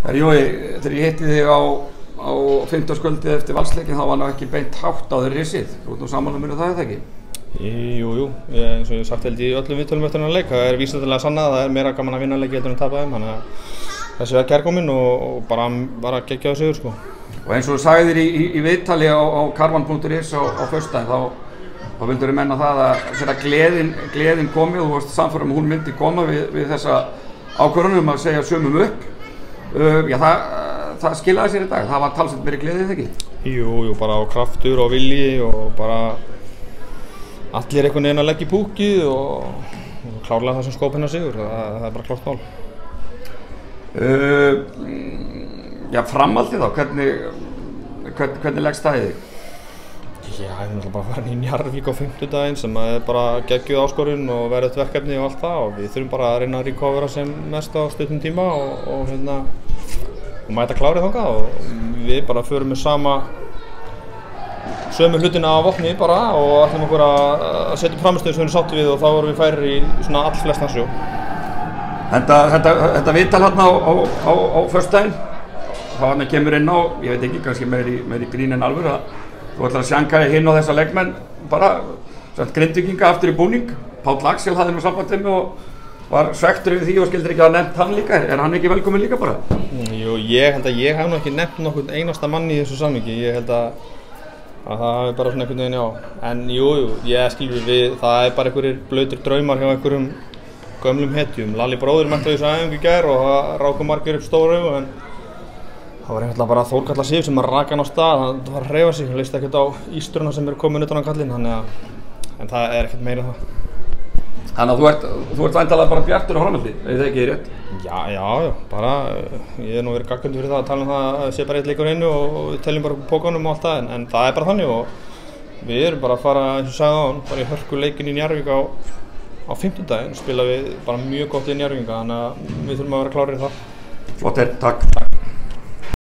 Jói, þegar ég hitti þig á fimmtudagskvöldið eftir valsleikinn þá var nú ekki beint hátt á þér risið. Þú ert nú sammála mér það, eða ekki? Jú. Eins og ég hef sagt held í öllum viðtölum eftir þennan leik. Það er vísindalega sannað að það er meira gaman að vinna leiki heldur en að tapa þeim. Þannig að þessi var kærkominn og bara geggjaður sigur sko. Og eins og þú sagðir í viðtali á karvan.is á föstudaginn þá vildur þið menna það að þegar gleðin komi og þú varst sannfærður um að hún myndi koma við þessa ákvörðun að segja sumum upp. Já, það skilaði sér í dag. Það var talsvert meiri gleði, eða ekki? Jú, bara kraftur og vilji og bara allir einhvern veginn að leggja í púkið og klárlega það sem skóp hennar sigur. Það er bara klárt mál. Já, framhaldið þá, hvernig leggst það í þig? Já, ég er náttúrulega bara farin í Njarðvík á fimmtudaginn sem er bara geggjuð áskorun og verðugt verkefni og allt það og við þurfum bara að reyna að recovera sem mest á stuttum tíma og mæta klárið þangað og við bara förum með sömu hlutina á vopni bara og ætlum okkur að setja frammistöðu sem við erum sáttir við og þá erum við færir í svona allflestan sjó. Þetta viðtal hérna á föstudaginn, þá kemur inn á, ég veit ekki, kannski meir í grín en alvöru að þú ætlar að sjanka hinn á þessa leikmenn bara Grindvíkinga aftur í búning. Páll Axel hafði nú samband við mig og var svekktur yfir því og skildir ekki að nefnt hann líka. Er hann ekki velkominn líka bara? Jú, ég held að ég hef nú ekki nefnt nokkurn einasta mann í þessu samhengi. Ég held að það er bara svona einhvern veginn já. En jú, ég skilur við, það er bara einhverjir blautir draumar hjá einhverjum gömlum hetjum. Lalli bróðir mætti á þessu æfingu í gær og það ráku margir upp stór augu en það var einfaldlega bara Þórkalla Sif sem að raka hann á stað, það var að hreyfa sig, hann leist ekkert á ístruna sem eru komin utan á kallinn, en það er ekkert meira það. Þannig að þú ert væntanlega bara bjartur á framhaldi, er það ekki rétt? Já, bara, ég hef nú verið gagnrýndur fyrir það að tala það að það sé bara eitt leikur einu og við teljum bara pókanum og allt það, en það er bara þannig og við erum bara að fara, eins og sagði á hann, bara í hörkuleikin í Njarðvík á fimmtudaginn, spila við bara mjög gott í Njarðvík, þannig að við þurfum að vera klárir í það. Flott, takk.